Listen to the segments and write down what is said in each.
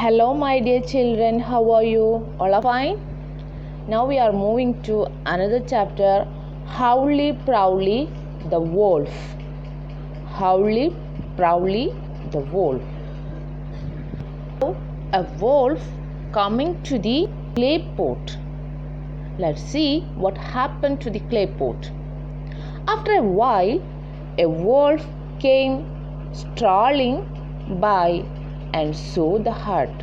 Hello, my dear children, how are you? All are fine? Now we are moving to another chapter, Howly Prowly the Wolf. Howly Prowly the Wolf. A wolf coming to the clay pot. Let's see what happened to the clay pot. After a while, a wolf came strolling by and saw the hut.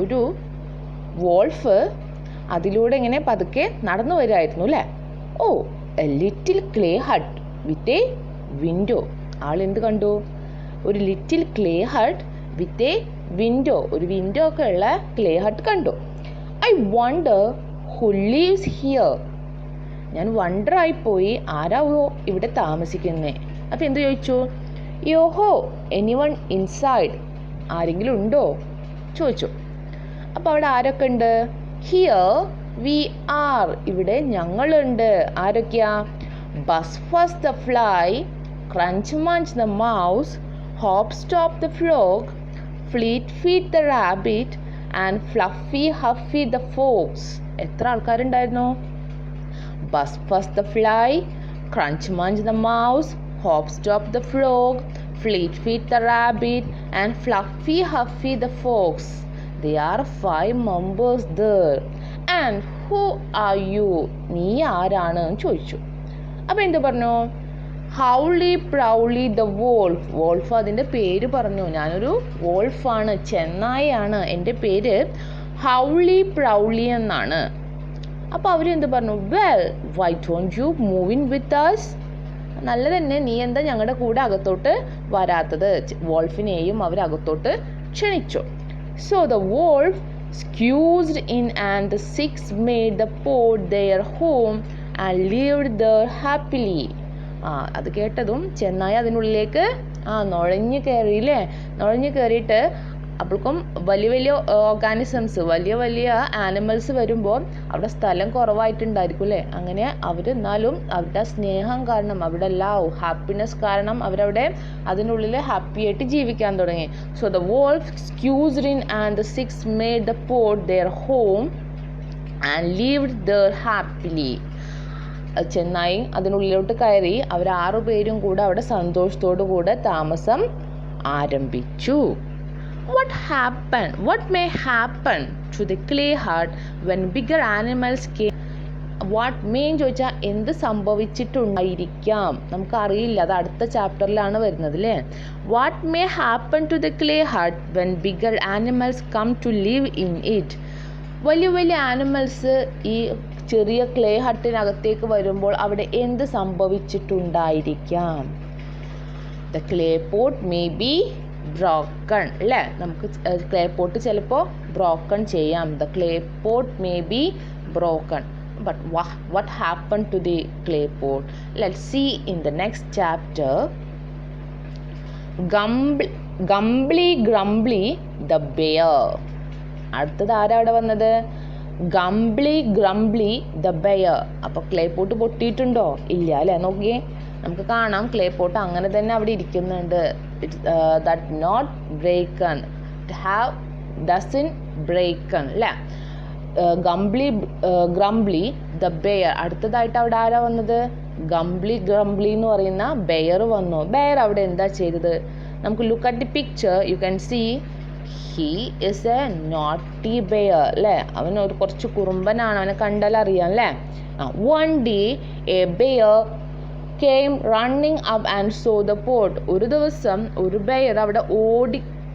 ഒരു wolf അതിലൂടെ ഇങ്ങനെ പതുക്കെ നടന്നു വരികയായിരുന്നു അല്ലേ. A little clay hut with a window. ആളെന്ത് കണ്ടു? ഒരു little clay hut with a window, ഒരു വിൻഡോ ഒക്കെ ഉള്ള ക്ലേ ഹട്ട് കണ്ടു. I wonder who lives here. ഞാൻ വണ്ടറായിപ്പോയി, ആരാവോ ഇവിടെ താമസിക്കുന്നേ. അപ്പം എന്ത് ചോദിച്ചു? യോഹോ എനിവൺ ഇൻസൈഡ്, ആരെങ്കിലും ഉണ്ടോ ചോദിച്ചു. അപ്പോൾ അവിടെ ആരൊക്കെ ഉണ്ട്? ഹിയർ വി ആർ, ഇവിടെ ഞങ്ങളുണ്ട്. ആരൊക്കെയാ? Buzz fuzz the fly, crunch munch the mouse, hop stop the frog, fleet feet the rabbit and fluffy huffy the fox. എത്ര ആൾക്കാരുണ്ടായിരുന്നു? Buzz fuzz the fly, crunch munch the mouse, hop stop the frog, fleet feet the rabbit and fluffy huffy the fox. There are 5 members there. And who are you? നീ ആരാണ് ചോദിച്ചു. അപ്പോൾ എന്ത് പറഞ്ഞു? ഹൗളി പ്രൗളി the wolf. Wolf അതിൻ്റെ പേര് പറഞ്ഞു. ഞാനൊരു വോൾഫാണ്, ചെന്നായാണ്, എൻ്റെ പേര് ഹൗളി പ്രൗളി എന്നാണ്. അപ്പോൾ അവരെന്ത് പറഞ്ഞു? Well why don't you move in with us? നല്ല തന്നെ, നീ എന്താ ഞങ്ങളുടെ കൂടെ അകത്തോട്ട് വരാത്തത്? വോൾഫിനെയും അവർ അകത്തോട്ട് ക്ഷണിച്ചു. So the wolf squeezed in and the 6 made the pot their home and lived there happily. അത് കേട്ടതും ചെന്നായി അതിനുള്ളിലേക്ക് നുഴഞ്ഞു കയറിയില്ലേ. നുഴഞ്ഞു കയറിയിട്ട് അപ്പോഴേക്കും വലിയ വലിയ ഓർഗാനിസംസ്, വലിയ വലിയ ആനിമൽസ് വരുമ്പോൾ അവിടെ സ്ഥലം കുറവായിട്ടുണ്ടായിരിക്കും അല്ലേ. അങ്ങനെ അവരെന്നാലും അവരുടെ സ്നേഹം കാരണം, അവരുടെ ഹാപ്പിനെസ് കാരണം അവരവിടെ അതിനുള്ളിൽ ഹാപ്പി ആയിട്ട് ജീവിക്കാൻ തുടങ്ങി. So the wolf squeezed in and the 6 made the pot their home and lived there happily. ചെന്നായി അതിനുള്ളിലോട്ട് കയറി അവർ 6 പേരും കൂടെ അവിടെ സന്തോഷത്തോടു കൂടെ താമസം ആരംഭിച്ചു. What happened? What may happen to the clay hut when bigger animals came? What may ചോദിച്ചാൽ എന്ത് സംഭവിച്ചിട്ടുണ്ടായിരിക്കാം, നമുക്കറിയില്ല. അത് അടുത്ത ചാപ്റ്ററിലാണ് വരുന്നത് അല്ലേ. What may happen to the clay hut when bigger animals come to live in it? വലിയ വലിയ ആനിമൽസ് ഈ ചെറിയ ക്ലേ ഹട്ടിനകത്തേക്ക് വരുമ്പോൾ അവിടെ എന്ത് സംഭവിച്ചിട്ടുണ്ടായിരിക്കാം? The clay pot may be broken അല്ലേ. നമുക്ക് ക്ലേ പോട്ട് ചിലപ്പോൾ ബ്രോക്കൺ ചെയ്യാം. The clay pot may be broken. But what happened to the clay pot? Let's see in the next chapter. Gumbly Grumbly the bear. അടുത്തത് ആരാ അവിടെ വന്നത്? Gumbly Grumbly the bear. അപ്പോൾ clay pot പൊട്ടിയിട്ടുണ്ടോ? ഇല്ല അല്ലേ. നോക്കിയേ, നമുക്ക് കാണാം ക്ലേ പോട്ട് അങ്ങനെ തന്നെ അവിടെ ഇരിക്കുന്നുണ്ട്. that not broken, have doesn't broken അല്ലേ. grumbly the bear. അടുത്തതായിട്ട് അവിടെ ആരാ വന്നത്? ഗംബ്ലി ഗ്രംബ്ലി എന്ന് പറയുന്ന ബെയർ വന്നു. ബെയർ അവിടെ എന്താ ചെയ്തത്? നമുക്ക് look at the picture, you can see he is a naughty bear അല്ലേ. അവൻ ഒരു കുറച്ച് കുറുമ്പനാണ്, അവനെ കണ്ടാൽ അറിയാം അല്ലേ. one day a bear came running up and saw the pot. ഒരു ദിവസം ഒരു ബെയർ അവിടെ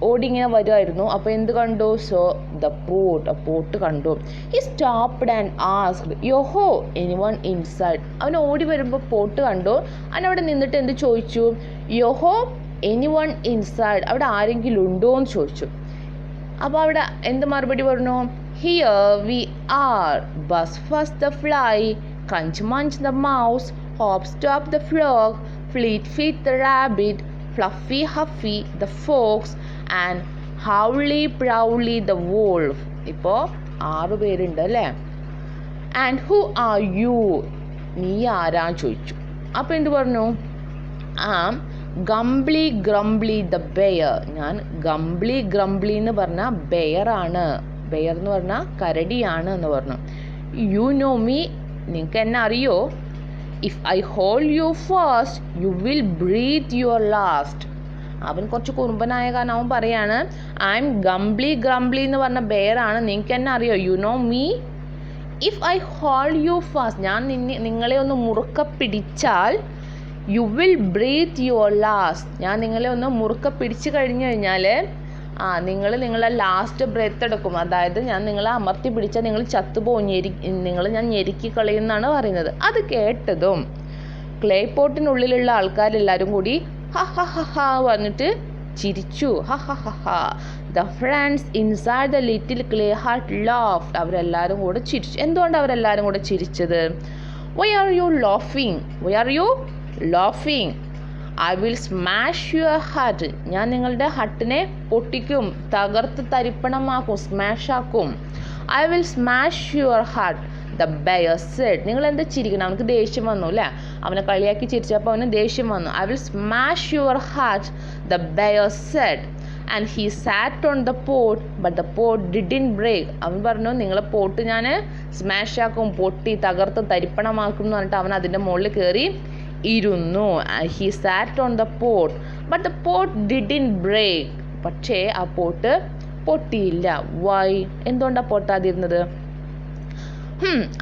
ഓടിങ്ങനെ വരുമായിരുന്നു. അപ്പോൾ എന്ത് കണ്ടു? സോ ദ പോട്ട്, പോട്ട് കണ്ടു. he stopped and asked yoho anyone inside. അവൻ ഓടി വരുമ്പോൾ പോട്ട് കണ്ടു. അവനവിടെ നിന്നിട്ട് എന്ത് ചോദിച്ചു? യോഹോ anyone inside, അവിടെ ആരെങ്കിലും ഉണ്ടോ എന്ന് ചോദിച്ചു. അപ്പോൾ അവിടെ എന്ത് മറുപടി പറഞ്ഞു? Here we R, bus fuzz the fly, crunch munch the mouse, hop stop the frog, fleet feet the rabbit, fluffy huffy the fox and howly prowly the wolf. ഇപ്പോൾ 6 പേരുണ്ട് അല്ലേ. and who are you? നീ ആരാ ചോദിച്ചു. അപ്പോൾ എന്ത് പറഞ്ഞു? Gumbly Grumbly the bear. ഞാൻ ഗംബ്ലി ഗ്രംബ്ലി എന്ന് പറഞ്ഞാൽ ബെയറാണ്, ബെയർ എന്ന് പറഞ്ഞാൽ കരടിയാണ് എന്ന് പറഞ്ഞു. യു നോ മീ, നിങ്ങൾക്ക് എന്നെ അറിയോ? If I hold you fast you will breathe your last. അവൻ കുറച്ച് കുറുമ്പനായ കാരണം അവൻ പറയാണ് ഐ എം ഗംബ്ലി ഗ്രംബ്ലി എന്ന് പറഞ്ഞ ബെയറാണ്, നിങ്ങൾക്ക് എന്നെ അറിയോ? You know me. If I hold you fast, ഞാൻ നിങ്ങളെ ഒന്ന് മുറുക്ക പിടിച്ചാൽ you will breathe your last, ഞാൻ നിങ്ങളെ ഒന്ന് മുറുക്ക പിടിച്ചു കഴിഞ്ഞു കഴിഞ്ഞാൽ നിങ്ങൾ നിങ്ങളെ ലാസ്റ്റ് ബ്രെത്ത് എടുക്കും. അതായത് ഞാൻ നിങ്ങളെ അമർത്തി പിടിച്ചാൽ നിങ്ങൾ ചത്തുപോകും, ഞാൻ ഞെരുക്കി കളയുമെന്നാണ് പറയുന്നത്. അത് കേട്ടതും ക്ലേ പോട്ടിനുള്ളിലുള്ള ആൾക്കാരെല്ലാവരും കൂടി ഹ ഹ ഹ ഹ പറഞ്ഞിട്ട് ചിരിച്ചു. ഹ ഹ ഹ ഹ. The friends inside the little clay hut laughed. അവരെല്ലാവരും കൂടെ ചിരിച്ചു. എന്തുകൊണ്ടാണ് അവരെല്ലാവരും കൂടെ ചിരിച്ചത്? Why are you ലോഫിങ്? Why are you ലോഫിങ്? I will smash your hut. ഞാൻ നിങ്ങളുടെ ഹട്ടിനെ പൊട്ടിക്കും, തകർത്ത് തരിപ്പണമാക്കും, സ്മാഷ് ആക്കും. I will smash your hut the bear Z. നിങ്ങൾ എന്താ ചിരിക്കണം? അവനക്ക് ദേഷ്യം വന്നു അല്ലേ, അവനെ കളിയാക്കി ചിരിച്ചപ്പോൾ അവന് ദേഷ്യം വന്നു. I will smash your hut the bear said and he sat on the pot but the pot didn't break. അവൻ പറഞ്ഞു നിങ്ങളെ പോട്ട് ഞാൻ സ്മാഷ് ആക്കും, പൊട്ടി തകർത്ത് തരിപ്പണമാക്കും എന്ന് പറഞ്ഞിട്ട് അവൻ അതിൻ്റെ മുകളിൽ കയറി ഇരുന്നു. He sat on the pot but the pot didn't break. പക്ഷേ ആ പോട്ട് പൊട്ടിയില്ല. വൈ? എന്തുകൊണ്ടാണ് പൊട്ടാതിരുന്നത്?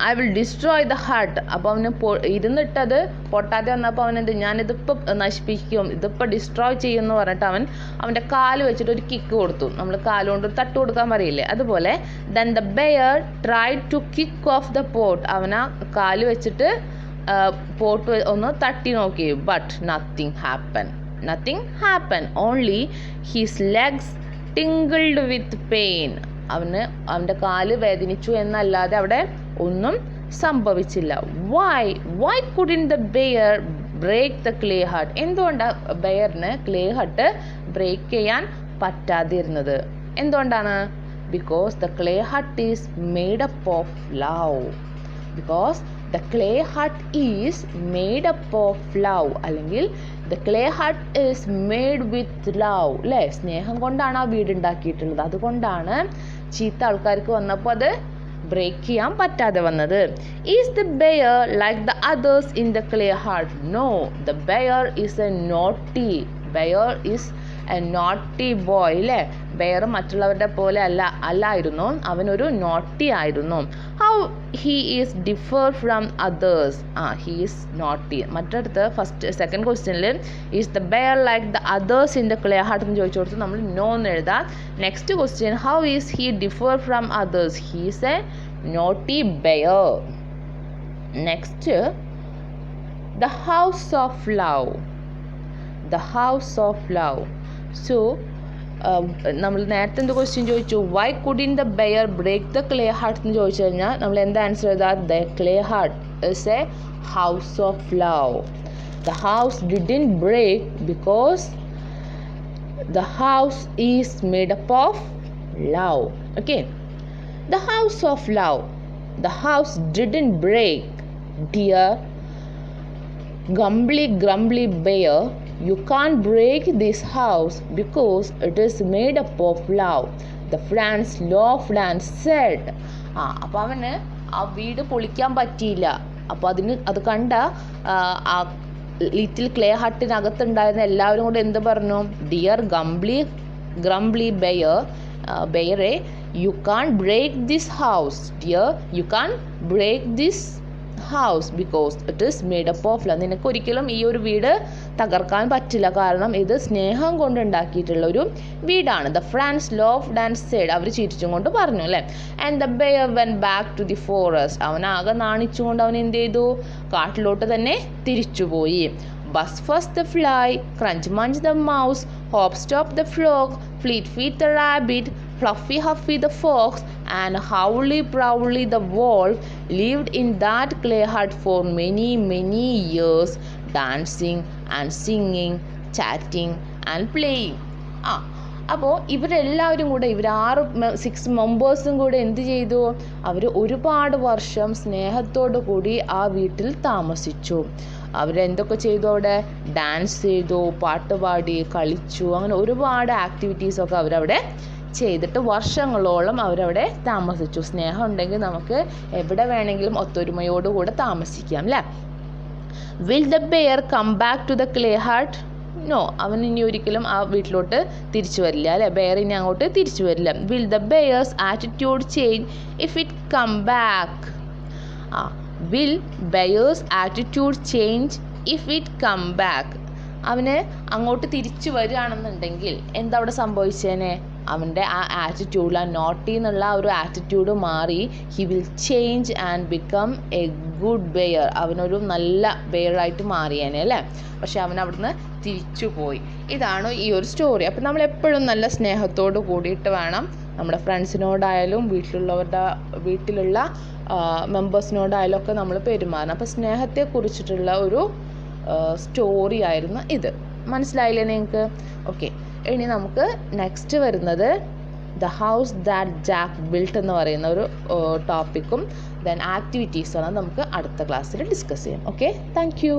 I will destroy the hut. അപ്പോൾ അവന് ഇരുന്നിട്ടത് പൊട്ടാതെ വന്നപ്പോൾ അവൻ ഞാനിതിപ്പോൾ നശിപ്പിക്കും, ഇതിപ്പോൾ ഡിസ്ട്രോയ് ചെയ്യുമെന്ന് പറഞ്ഞിട്ട് അവൻ്റെ കാല് വെച്ചിട്ട് ഒരു കിക്ക് കൊടുത്തു. നമ്മൾ കാലുകൊണ്ട് തട്ട് കൊടുക്കാൻ പറയില്ലേ, അതുപോലെ. Then the bear tried to kick off the pot. അവൻ ആ കാല് വെച്ചിട്ട് പോട്ട് ഒന്ന് തട്ടി നോക്കി. But nothing happen. Only his legs tinkled with pain. അവൻ്റെ കാല് വേദനിച്ചു എന്നല്ലാതെ അവിടെ ഒന്നും സംഭവിച്ചില്ല. Why couldn't the bear break the clay hut? എന്തുകൊണ്ടാണ് ബെയറിന് ക്ലേ ഹട്ട് ബ്രേക്ക് ചെയ്യാൻ പറ്റാതിരുന്നത്? എന്തുകൊണ്ടാണ്? Because the clay hut is made up of love. Because the clay hut is made up of love, അല്ലെങ്കിൽ the clay hut is made with love അല്ലേ? സ്നേഹം കൊണ്ടാണ് ആ വീട് ഉണ്ടാക്കിയിട്ടുള്ളത്. അതുകൊണ്ടാണ് ചീത്ത ആൾക്കാർക്ക് വന്നപ്പോൾ അത് ബ്രേക്ക് ചെയ്യാൻ പറ്റാതെ വന്നത്. Is the bear like the others in the clay hut? No, the bear is a naughty. Bear is a naughty boy അല്ലേ? ബെയർ മറ്റുള്ളവരുടെ പോലെ അല്ലായിരുന്നു, അവനൊരു നോട്ടി ആയിരുന്നു. How he is differ from others? He is naughty. മറ്റടുത്ത് second ക്വസ്റ്റ്യനിൽ is the bear like the others in the clay hut എന്ന് ചോദിച്ചു കൊടുത്ത് നമ്മൾ നോ എന്ന് എഴുതാം. Next question, how is he differ from others? He is a naughty bear. Next, the house of love. The house of love. So നമ്മൾ നേരത്തെ എന്ത് question ചോദിച്ചു? Why couldn't the bear break the clay hut എന്ന് ചോദിച്ചു കഴിഞ്ഞാൽ നമ്മൾ എന്താ answer ചെയ്താൽ the clay hut is a house of love. The house didn't break because the house is made up of love. Okay, the house of love. The house didn't break. Dear grumbly grumbly bear, you can't break this house because it is made up of love. The friends laughed and said. അപ്പോൾ അവന് ആ വീട് പൊളിക്കാൻ പറ്റിയില്ല. അപ്പോൾ അത് കണ്ട ആ ലിറ്റിൽ ക്ലേ ഹട്ടിനകത്തുണ്ടായിരുന്ന എല്ലാവരും കൂടെ എന്ത് പറഞ്ഞു? ഡിയർ ഗ്രംബ്ലി ബെയറെ, you can't break this house. Dear, you can't break this house because it is made up of love. നിനക്ക് ഒരിക്കലും ഈ ഒരു വീട് തകർക്കാൻ പറ്റില്ല, കാരണം ഇത് സ്നേഹം കൊണ്ട് ഉണ്ടാക്കിയിട്ടുള്ള ഒരു വീടാണ്. The friends laughed and said. അവർ ചിരിച്ചും കൊണ്ട് പറഞ്ഞു അല്ലേ. And the bear went back to the forest. അവനാകെ നാണിച്ചുകൊണ്ട് അവൻ എന്ത് ചെയ്തു? കാട്ടിലോട്ട് തന്നെ തിരിച്ചുപോയി. Buzz first the fly, crunch munch the mouse, hop stop the frog, fleet feet the rabbit, Fluffy Huffy the fox, and Howly Prowly the wolf lived in that clay hut for many years, dancing and singing, chatting and playing. അപ്പോൾ ഇവരെല്ലാവരും കൂടെ 6 മെമ്പേഴ്സും കൂടെ എന്ത് ചെയ്തു? അവർ ഒരുപാട് വർഷം സ്നേഹത്തോടു കൂടി ആ വീട്ടിൽ താമസിച്ചു. അവരെന്തൊക്കെ ചെയ്തു അവിടെ? ഡാൻസ് ചെയ്തു, പാട്ട് പാടി, കളിച്ചു, അങ്ങനെ ഒരുപാട് ആക്ടിവിറ്റീസൊക്കെ അവരവിടെ ചെയ്തിട്ട് വർഷങ്ങളോളം അവരവിടെ താമസിച്ചു. സ്നേഹം ഉണ്ടെങ്കിൽ നമുക്ക് എവിടെ വേണമെങ്കിലും ഒത്തൊരുമയോടുകൂടെ താമസിക്കാം അല്ലേ? Will the bear come back to the clay hut? No, അവൻ ഇനി ഒരിക്കലും ആ വീട്ടിലോട്ട് തിരിച്ചു വരില്ല അല്ലേ? ബെയർ ഇനി അങ്ങോട്ട് തിരിച്ചു വരില്ല. Will the bear's attitude change if it come back? Will bear's attitude change if it come back? അവന് അങ്ങോട്ട് തിരിച്ചു വരികയാണെന്നുണ്ടെങ്കിൽ എന്താ അവിടെ സംഭവിച്ചേനെ? അവൻ്റെ ആ ആറ്റിറ്റ്യൂഡ്, ആ നോട്ടി എന്നുള്ള ആ ഒരു ആറ്റിറ്റ്യൂഡ് മാറി he will change and become a good bear. അവനൊരു നല്ല ബെയറായിട്ട് മാറിയേനെ അല്ലേ? പക്ഷെ അവൻ അവിടുന്ന് തിരിച്ചു പോയി. ഇതാണ് ഈ ഒരു സ്റ്റോറി. അപ്പം നമ്മൾ എപ്പോഴും നല്ല സ്നേഹത്തോട് കൂടിയിട്ട് വേണം നമ്മുടെ ഫ്രണ്ട്സിനോടായാലും വീട്ടിലുള്ള മെമ്പേഴ്സിനോടായാലും ഒക്കെ നമ്മൾ പെരുമാറണം. അപ്പോൾ സ്നേഹത്തെക്കുറിച്ചിട്ടുള്ള ഒരു സ്റ്റോറി ആയിരുന്നു ഇത്. മനസ്സിലായില്ലേ നിങ്ങൾക്ക്? ഓക്കെ, ഇനി നമുക്ക് നെക്സ്റ്റ് വരുന്നത് the house that Jack built എന്ന് പറയുന്ന ഒരു ടോപ്പിക്കും ദെൻ ആക്ടിവിറ്റീസാണ് നമുക്ക് അടുത്ത ക്ലാസ്സിൽ ഡിസ്കസ് ചെയ്യാം. Okay, thank you.